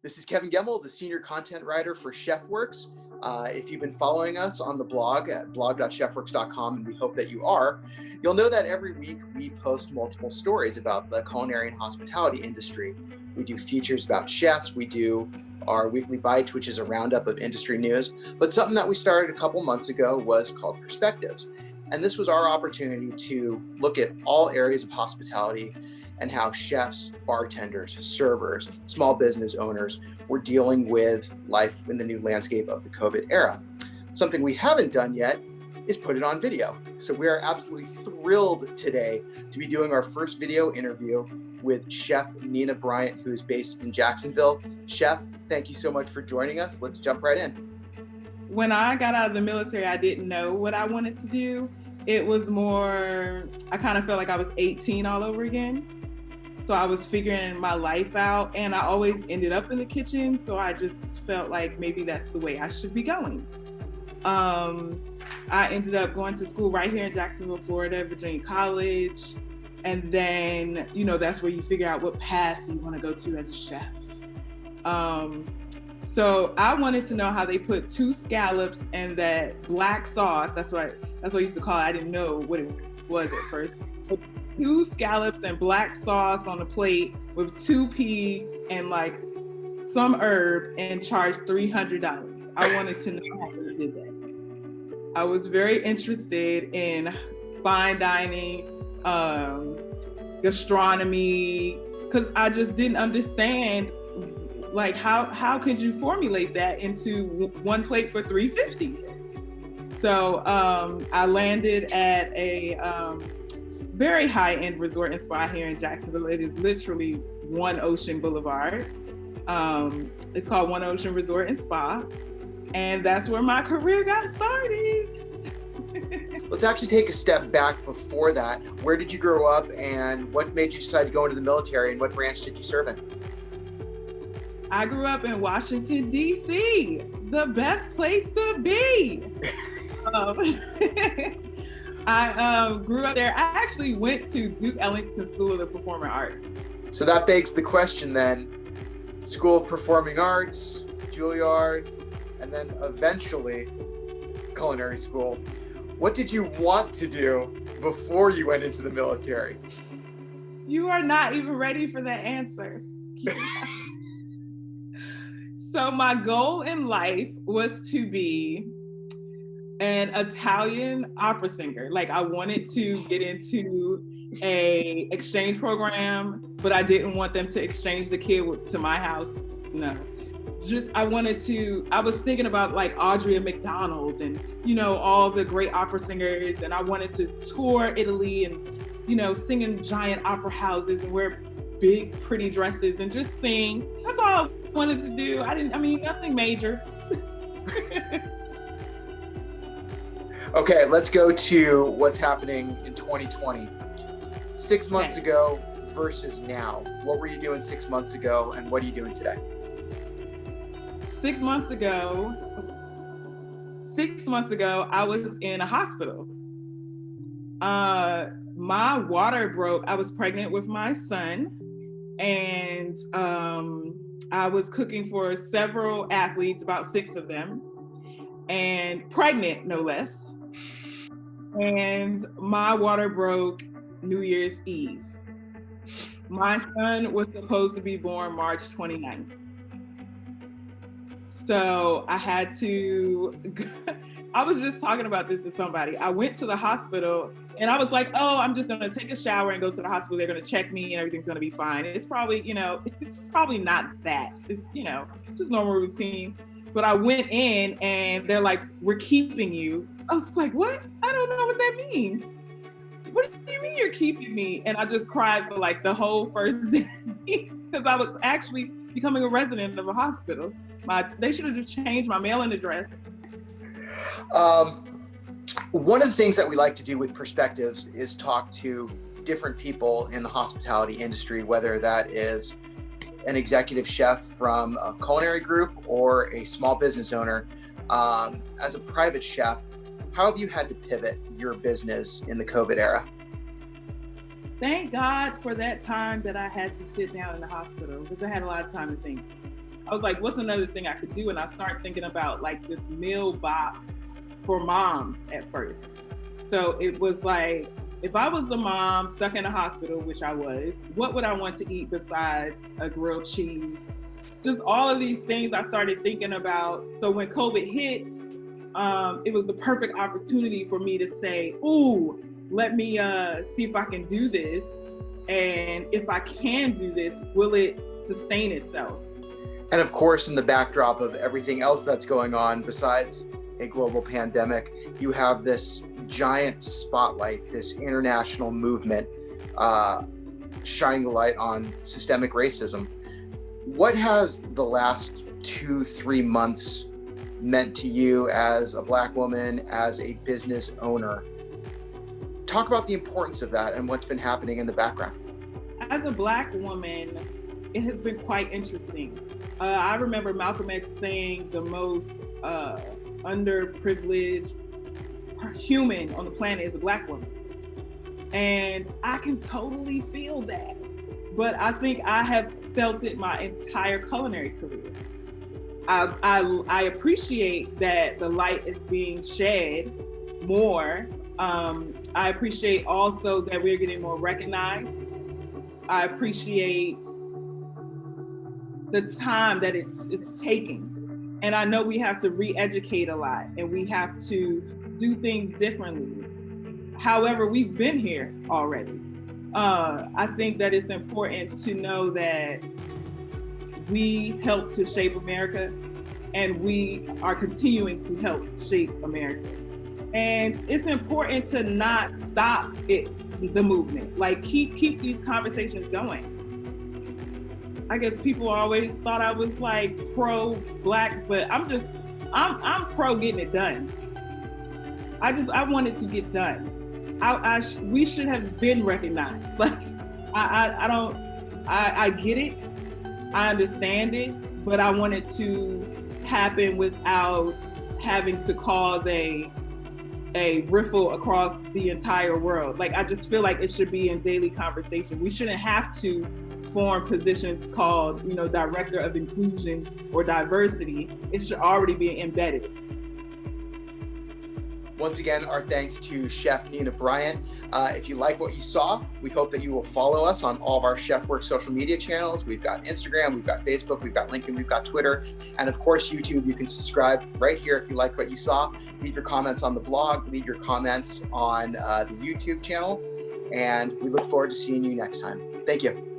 This is Kevin Gemmell, the senior content writer for ChefWorks. If you've been following us on the blog at blog.chefworks.com, and we hope that you are, you'll know that every week we post multiple stories about the culinary and hospitality industry. We do features about chefs. We do our weekly bites, which is a roundup of industry news. But something that we started a couple months ago was called Perspectives. And this was our opportunity to look at all areas of hospitality and how chefs, bartenders, servers, small business owners were dealing with life in the new landscape of the COVID era. Something we haven't done yet is put it on video. So we are absolutely thrilled today to be doing our first video interview with Chef Nina Bryant, who is based in Jacksonville. Chef, thank you so much for joining us. Let's jump right in. When I got out of the military, I didn't know what I wanted to do. It was more, I kind of felt like I was 18 all over again. So I was figuring my life out, and I always ended up in the kitchen. So I just felt like maybe that's the way I should be going. I ended up going to school right here in Jacksonville, Florida, Virginia College. And then, that's where you figure out what path you want to go to as a chef. So I wanted to know how they put 2 scallops and that black sauce. That's what I used to call it. I didn't know what it was at first. 2 scallops and black sauce on a plate with 2 peas and like some herb and charged $300. I wanted to know how they did that. I was very interested in fine dining, gastronomy, because I just didn't understand like how could you formulate that into one plate for $350? So I landed at a very high-end resort and spa here in Jacksonville. It is literally One Ocean Boulevard. It's called One Ocean Resort and Spa. And that's where my career got started. Let's actually take a step back before that. Where did you grow up, and what made you decide to go into the military, and what branch did you serve in? I grew up in Washington, D.C., the best place to be. I grew up there. I actually went to Duke Ellington School of the Performing Arts. So that begs the question then, School of Performing Arts, Juilliard, and then eventually culinary school. What did you want to do before you went into the military? You are not even ready for that answer. So my goal in life was to be an Italian opera singer. Like I wanted to get into a exchange program, but I didn't want them to exchange the kid to my house. No, I was thinking about like Audrey McDonald and, all the great opera singers. And I wanted to tour Italy and, sing in giant opera houses and wear big, pretty dresses and just sing. That's all I wanted to do. Nothing major. Okay, let's go to what's happening in 2020. 6 months ago versus now. What were you doing 6 months ago, and what are you doing today? 6 months ago, I was in a hospital. My water broke. I was pregnant with my son, and I was cooking for several athletes, about 6 of them, and pregnant, no less. And my water broke New Year's Eve. My son was supposed to be born March 29th. So I was just talking about this to somebody. I went to the hospital and I was like, oh, I'm just gonna take a shower and go to the hospital. They're gonna check me and everything's gonna be fine. It's probably, it's probably not that. It's, just normal routine. But I went in and they're like, we're keeping you. I was like, what? I don't know what that means. What do you mean you're keeping me? And I just cried for like the whole first day because I was actually becoming a resident of a hospital. They should have just changed my mailing address. One of the things that we like to do with Perspectives is talk to different people in the hospitality industry, whether that is an executive chef from a culinary group or a small business owner. As a private chef, how have you had to pivot your business in the COVID era? Thank God for that time that I had to sit down in the hospital because I had a lot of time to think. I was like, what's another thing I could do? And I started thinking about like this meal box for moms at first. So it was like, if I was a mom stuck in a hospital, which I was, what would I want to eat besides a grilled cheese? Just all of these things I started thinking about. So when COVID hit, it was the perfect opportunity for me to say, ooh, let me see if I can do this. And if I can do this, will it sustain itself? And of course, in the backdrop of everything else that's going on besides a global pandemic, you have this giant spotlight, this international movement shining the light on systemic racism. What has the last 2-3 months meant to you as a Black woman, as a business owner? Talk about the importance of that and what's been happening in the background. As a Black woman, it has been quite interesting. I remember Malcolm X saying the most underprivileged human on the planet is a Black woman. And I can totally feel that. But I think I have felt it my entire culinary career. I appreciate that the light is being shed more. I appreciate also that we're getting more recognized. I appreciate the time that it's taking. And I know we have to re-educate a lot and we have to do things differently. However, we've been here already. I think that it's important to know that we helped to shape America and we are continuing to help shape America. And it's important to not stop the movement, like keep these conversations going. I guess people always thought I was like pro-Black, but I'm pro getting it done. I want it to get done. We should have been recognized. Like, I get it, I understand it, but I want it to happen without having to cause a riffle across the entire world. Like, I just feel like it should be in daily conversation. We shouldn't have to form positions called, director of inclusion or diversity. It should already be embedded. Once again, our thanks to Chef Nina Bryant. If you like what you saw, we hope that you will follow us on all of our ChefWorks social media channels. We've got Instagram, we've got Facebook, we've got LinkedIn, we've got Twitter, and of course, YouTube. You can subscribe right here if you like what you saw. Leave your comments on the blog, leave your comments on the YouTube channel, and we look forward to seeing you next time. Thank you.